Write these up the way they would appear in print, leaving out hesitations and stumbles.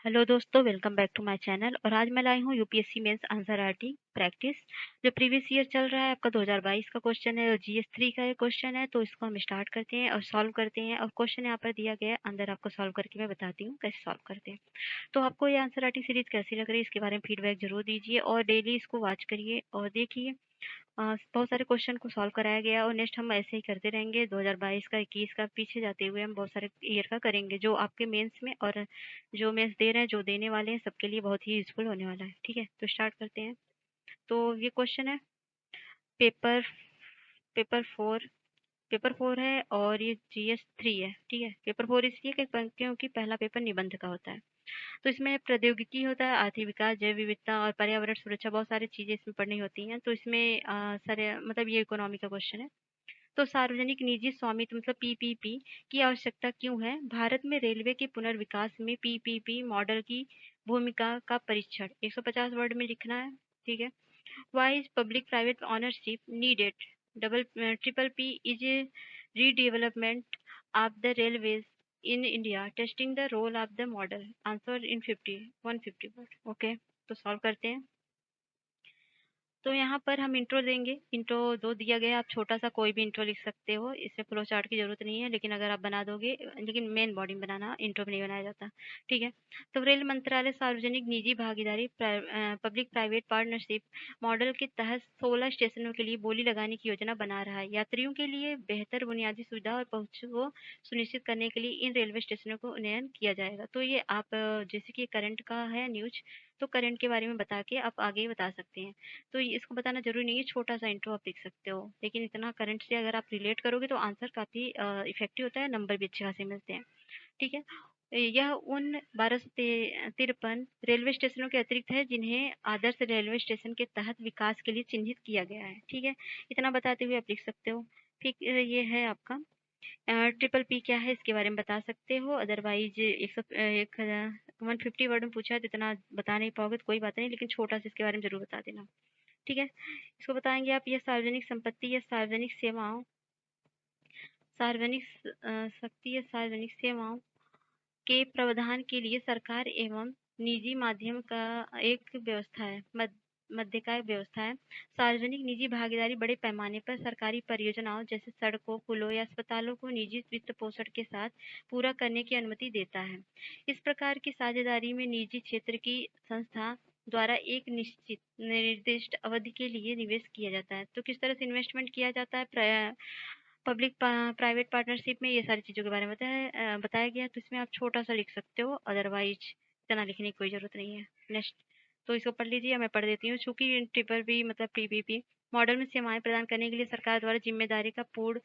Hello दोस्तों, welcome back to my channel. और आज मैं लाई हूँ UPSC mains answer writing practice. जो प्रीवियस ईयर चल रहा है आपका 2022 का क्वेश्चन है और जीएस 3 का ये क्वेश्चन है। तो इसको हम स्टार्ट करते हैं और सॉल्व करते हैं। और क्वेश्चन यहाँ पर दिया गया है, अंदर आपको सॉल्व करके मैं बताती हूँ कैसे सॉल्व करते हैं। तो आपको ये आंसर राइटिंग सीरीज कैसी लग रही है, इसके बारे में फीडबैक जरूर दीजिए और डेली इसको वॉच करिए और देखिए। बहुत सारे क्वेश्चन को सॉल्व कराया गया और नेक्स्ट हम ऐसे ही करते रहेंगे। 2022 का, 21 का पीछे जाते हुए हम बहुत सारे ईयर का करेंगे, जो आपके मेंस में और जो मेंस दे रहे हैं, जो देने वाले हैं, सबके लिए बहुत ही यूजफुल होने वाला है। ठीक है, तो स्टार्ट करते हैं। तो ये क्वेश्चन है paper paper four paper four है और ये जीएस 3 है। ठीक है, पेपर फोर इसलिए क्योंकि पहला पेपर निबंध का होता है। तो इसमें प्रौद्योगिकी होता है, आर्थिक विकास, जैव विविधता और पर्यावरण सुरक्षा, बहुत सारी चीजें इसमें पढ़नी होती हैं। तो इसमें सारे मतलब ये इकोनॉमी का क्वेश्चन है। तो सार्वजनिक निजी स्वामित्व मतलब पीपीपी की आवश्यकता क्यों है? भारत में रेलवे के पुनर्विकास में पीपीपी मॉडल की भूमिका का परीक्षण 150 वर्ड में लिखना है। ठीक है। Why is public-private ownership needed? Triple P is a redevelopment of the railways in India, testing the role of the model. Answer in 150 word. Okay, तो सॉल्व करते हैं। तो यहाँ पर हम इंट्रो देंगे। इंट्रो दो दिया गया, आप छोटा सा कोई भी इंट्रो लिख सकते हो, इससे फ्लो चार्ट की जरूरत नहीं है। लेकिन अगर आप बना दोगे, लेकिन मेन बॉडी में बनाना, इंट्रो में नहीं बनाया जाता। ठीक है। तो रेल मंत्रालय सार्वजनिक निजी भागीदारी पब्लिक प्राइवेट पार्टनरशिप मॉडल के तहत 16 स्टेशनों के लिए बोली लगाने की योजना बना रहा है। यात्रियों के लिए बेहतर बुनियादी सुविधा और पहुंच को सुनिश्चित करने के लिए इन रेलवे स्टेशनों को उन्नयन किया जाएगा। तो ये आप जैसे कि करंट का है न्यूज, तो करंट के बारे में बता के आप आगे बता सकते हैं। तो इसको बताना ज़रूरी नहीं है, छोटा-सा इंट्रो आप लिख सकते हो। लेकिन इतना करंट से अगर आप रिलेट करोगे तो आंसर काफ़ी इफ़ेक्टिव होता है, नंबर भी अच्छे खासे मिलते हैं। ठीक है? यह उन 1253 रेलवे स्टेशनों के अतिरिक्त है जिन्हें आदर्श रेलवे स्टेशन के तहत विकास के लिए चिन्हित किया गया है। ठीक है? इतना बताते हुए आप लिख सकते हो। फिर ये है आपका ट्रिपल पी क्या है, इसके बारे में बता सकते हो। अदरवाइज 150 वर्ड में पूछा है तो इतना बता नहीं पाओगे तो कोई बात नहीं, लेकिन छोटा सा इसके बारे में ज़रूर बता देना। ठीक है, इसको बताएंगे आप। यह सार्वजनिक संपत्ति या सार्वजनिक सेवाओं सार्वजनिक शक्ति या सार्वजनिक सेवाओं के प्रावधान के लिए सरकार एवं निजी माध्यम का एक व्यवस्था है, मध्य का एक व्यवस्था है। सार्वजनिक निजी भागीदारी बड़े पैमाने पर सरकारी परियोजनाओं जैसे सड़कों, पुलों या अस्पतालों को निजी वित्त पोषण के साथ पूरा करने की अनुमति देता है। इस प्रकार की साझेदारी में निजी क्षेत्र की संस्था द्वारा एक निश्चित निर्दिष्ट अवधि के लिए निवेश किया जाता है। तो किस तरह से इन्वेस्टमेंट किया जाता है पब्लिक प्राइवेट पार्टनरशिप में, ये सारी चीज़ों के बारे में बताया गया है। तो इसमें आप छोटा सा लिख सकते हो, अदरवाइज इतना लिखने की कोई ज़रूरत नहीं है। नेक्स्ट, तो इसको पढ़ लीजिए, मैं पढ़ देती हूँ। चूंकि ट्रिपल बी मतलब पीपीपी मॉडल में सेवाएं प्रदान करने के लिए सरकार द्वारा जिम्मेदारी का पूर्ण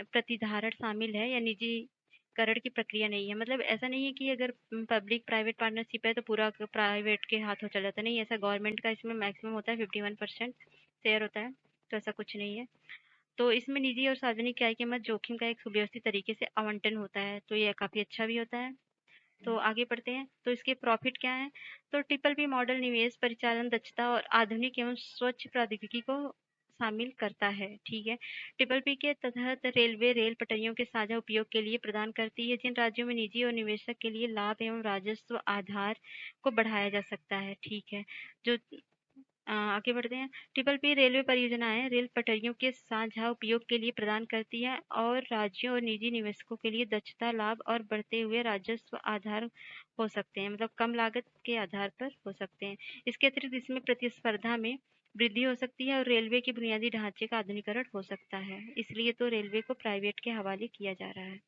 प्रतिधारण शामिल है या निजीकरण की प्रक्रिया नहीं है। मतलब ऐसा नहीं है कि अगर पब्लिक प्राइवेट पार्टनरशिप है तो पूरा प्राइवेट के हाथों चला जाता, नहीं। ऐसा गवर्नमेंट का इसमें मैक्सिमम होता है, 51% शेयर होता है। तो ऐसा कुछ नहीं है। तो इसमें निजी और सार्वजनिक इकाई के मध्य जोखिम का एक सुव्यवस्थित तरीके से आवंटन होता है, तो ये काफ़ी अच्छा भी होता है। तो आगे बढ़ते हैं। तो इसके प्रॉफिट क्या है? तो ट्रिपल पी मॉडल निवेश, परिचालन दक्षता और आधुनिक एवं स्वच्छ प्रौद्योगिकी को शामिल करता है। ठीक है। ट्रिपल पी के तहत रेलवे रेल पटरियों के साझा उपयोग के लिए प्रदान करती है, जिन राज्यों में निजी और निवेशक के लिए लाभ एवं राजस्व आधार को बढ़ाया जा सकता है। ठीक है। जो आगे बढ़ते हैं। ट्रिपल पी रेलवे परियोजनाएं रेल पटरियों के साझा उपयोग के लिए प्रदान करती है और राज्यों और निजी निवेशकों के लिए दक्षता लाभ और बढ़ते हुए राजस्व आधार हो सकते हैं, मतलब कम लागत के आधार पर हो सकते हैं। इसके अतिरिक्त इसमें प्रतिस्पर्धा में वृद्धि हो सकती है और रेलवे के बुनियादी ढांचे का आधुनिकीकरण हो सकता है। इसलिए तो रेलवे को प्राइवेट के हवाले किया जा रहा है।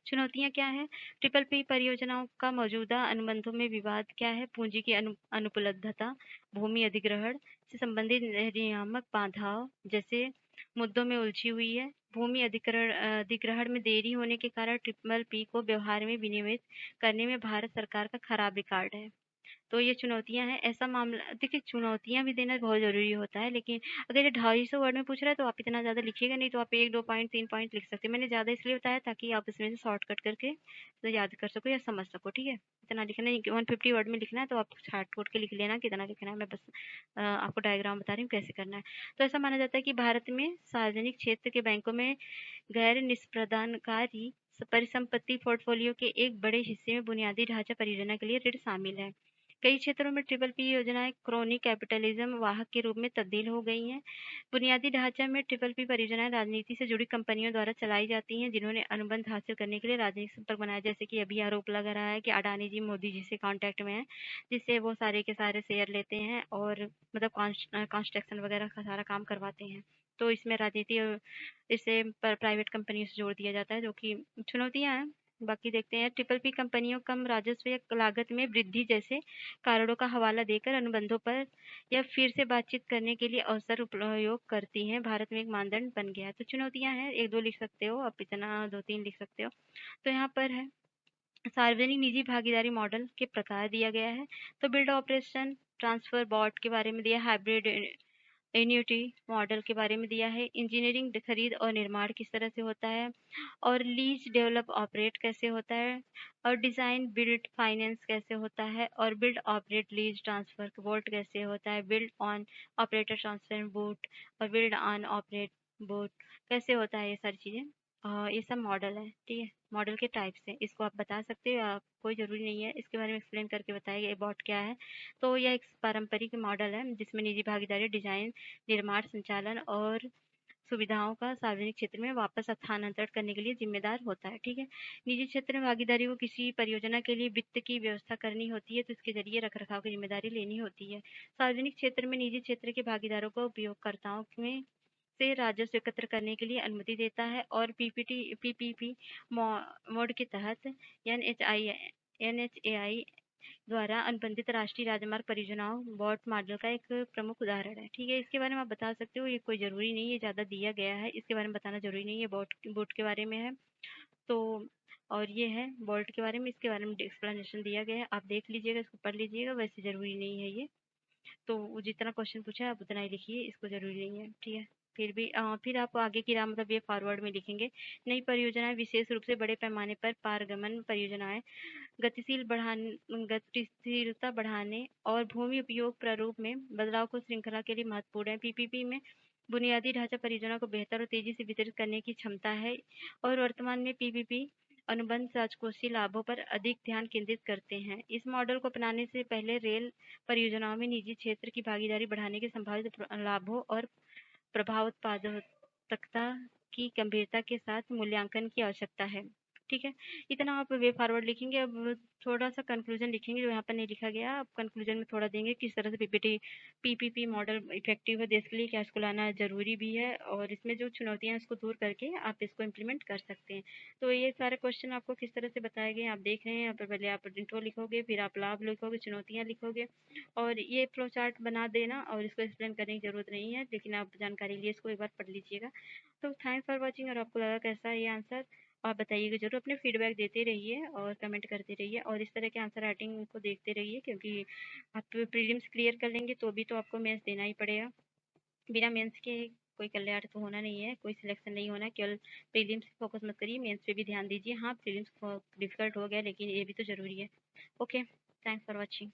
चुनौतियाँ क्या हैं? ट्रिपल पी परियोजनाओं का मौजूदा अनुबंधों में विवाद क्या है? पूंजी की अनुपलब्धता, भूमि अधिग्रहण से संबंधित नियामक बाधाओं जैसे मुद्दों में उलझी हुई है। भूमि अधिग्रहण में देरी होने के कारण ट्रिपल पी को व्यवहार में विनियमित करने में भारत सरकार का खराब रिकॉर्ड है। तो ये चुनौतियाँ हैं। ऐसा मामला, देखिए चुनौतियाँ भी देना बहुत ज़रूरी होता है, लेकिन अगर ये 250 वर्ड में पूछ रहा है तो आप इतना ज़्यादा लिखिएगा नहीं, तो आप 1-2 पॉइंट 3 पॉइंट लिख सकते हैं। मैंने ज़्यादा इसलिए बताया ताकि आप इसमें से शॉर्टकट करके तो याद कर सको या समझ सको। ठीक है? इतना लिखना नहीं, 150 वर्ड में लिखना है तो आप शॉर्टकट के लिख लेना कितना लिखना है। मैं बस आपको डायग्राम बता रही हूँ कैसे करना है। तो ऐसा माना जाता है कि भारत में सार्वजनिक क्षेत्र के बैंकों में गैर निष्प्रदानकारी परिसंपत्ति पोर्टफोलियो के एक बड़े हिस्से में बुनियादी ढांचा परियोजना के लिए ऋण शामिल है। कई क्षेत्रों में ट्रिपल पी योजनाएं क्रोनिक कैपिटलिज्म वाहक के रूप में तब्दील हो गई हैं। बुनियादी ढांचा में ट्रिपल पी परियोजनाएं राजनीति से जुड़ी कंपनियों द्वारा चलाई जाती हैं, जिन्होंने अनुबंध हासिल करने के लिए राजनीतिक संपर्क बनाया। जैसे कि अभी आरोप लगा रहा है कि अडानी जी मोदी जी से कांटेक्ट में है, जिससे वो सारे के सारे शेयर लेते हैं और मतलब कंस्ट्रक्शन वगैरह का सारा काम करवाते हैं। तो इसमें राजनीति और इसे प्राइवेट कंपनियों से जोड़ दिया जाता है, जो कि चुनौतियां हैं। बाकी देखते हैं, ट्रिपल पी कंपनियों कम राजस्व या लागत में वृद्धि जैसे कारणों का हवाला देकर अनुबंधों पर या फिर से बातचीत करने के लिए अवसर उपयोग करती हैं। भारत में एक मानदंड बन गया है। तो चुनौतियां हैं, एक दो लिख सकते हो आप, इतना दो तीन लिख सकते हो। तो यहाँ पर है सार्वजनिक निजी भागीदारी मॉडल के प्रकार दिया गया है। तो बिल्ड ऑपरेशन ट्रांसफर बॉट के बारे में दिया, हाइब्रिड एन्युटी मॉडल के बारे में दिया है, इंजीनियरिंग खरीद और निर्माण किस तरह से होता है, और लीज डेवलप ऑपरेट कैसे होता है, और डिजाइन बिल्ड फाइनेंस कैसे होता है, और build operate lease transfer boat कैसे होता है, build on operator transfer boat और बिल्ड ऑन ऑपरेट बोट कैसे होता है। ये सारी चीजें ये सब मॉडल है, ठीक है। मॉडल के टाइप्स हैं, इसको आप बता सकते हो, आप कोई ज़रूरी नहीं है इसके बारे में एक्सप्लेन करके बताएगा ये बॉट क्या है। तो यह एक पारंपरिक मॉडल है जिसमें निजी भागीदारी डिजाइन, निर्माण, संचालन और सुविधाओं का सार्वजनिक क्षेत्र में वापस स्थानांतरण करने के लिए जिम्मेदार होता है, ठीक है। निजी क्षेत्र में भागीदारी को किसी परियोजना के लिए वित्त की व्यवस्था करनी होती है, तो इसके जरिए रखरखाव की जिम्मेदारी लेनी होती है। सार्वजनिक क्षेत्र में निजी क्षेत्र के भागीदारों को उपयोगकर्ताओं में से राजस्व एकत्र करने के लिए अनुमति देता है, और पीपीपी मोड के तहत एनएचएआई द्वारा अनुबंधित राष्ट्रीय राजमार्ग परियोजनाओं बॉट मॉडल का एक प्रमुख उदाहरण है, ठीक है। इसके बारे में आप बता सकते हो, ये कोई ज़रूरी नहीं है, ज़्यादा दिया गया है, इसके बारे में बताना ज़रूरी नहीं है। बोट के बारे में है तो, और ये है बोल्ट के बारे में, इसके बारे में एक्सप्लेनेशन दिया गया है, आप देख लीजिएगा, इसको पढ़ लीजिएगा, वैसे ज़रूरी नहीं है ये। तो जितना क्वेश्चन पूछा है आप उतना ही लिखिए, इसको ज़रूरी नहीं है, ठीक है। फिर भी फिर आप आगे की राह मतलब ये फॉरवर्ड में लिखेंगे। नई परियोजनाएं विशेष रूप से बड़े पैमाने पर पारगमन परियोजनाएं गतिशीलता बढ़ाने और भूमि उपयोग प्रारूप में बदलाव को श्रृंखला के लिए महत्वपूर्ण है। पीपीपी में बुनियादी ढांचा परियोजना को बेहतर और तेजी से वितरित करने की क्षमता है, और वर्तमान में पीपीपी अनुबंध राजकोषीय लाभों पर अधिक ध्यान केंद्रित करते हैं। इस मॉडल को अपनाने से पहले रेल परियोजनाओं में निजी क्षेत्र की भागीदारी बढ़ाने के संभावित लाभों और प्रभावोत्पादकता की गंभीरता के साथ मूल्यांकन की आवश्यकता है, ठीक है। इतना आप वे फॉरवर्ड लिखेंगे। अब थोड़ा सा कंक्लूजन लिखेंगे जो यहाँ पर नहीं लिखा गया, आप कंक्लूजन में थोड़ा देंगे किस तरह से पीपीपी मॉडल इफेक्टिव है देश के लिए, क्या इसको लाना जरूरी भी है, और इसमें जो चुनौतियां हैं उसको दूर करके आप इसको इम्प्लीमेंट कर सकते हैं। तो ये सारे क्वेश्चन आपको किस तरह से बताए गए आप देख रहे हैं। यहाँ पर पहले आप इंट्रो लिखोगे, फिर आप लाभ लिखोगे, चुनौतियां लिखोगे, और ये फ्लो चार्ट बना देना, और इसको एक्सप्लेन करने की जरूरत नहीं है, लेकिन आप जानकारी लिए इसको एक बार पढ़ लीजिएगा। तो थैंक्स फॉर वॉचिंग, और आपको लगा कैसा है ये आंसर आप बताइएगा जरूर। अपने फीडबैक देते रहिए और कमेंट करते रहिए, और इस तरह के आंसर राइटिंग को देखते रहिए, क्योंकि आप प्रीलिम्स क्लियर कर लेंगे तो भी तो आपको मेंस देना ही पड़ेगा। बिना मेंस के कोई कल्याण तो होना नहीं है, कोई सिलेक्शन नहीं होना है। केवल प्रीलिम्स पे फोकस मत करिए, मेंस पे भी ध्यान दीजिए। हाँ, प्रीलिम्स डिफिकल्ट हो गया, लेकिन ये भी तो जरूरी है। Okay, thanks for watching.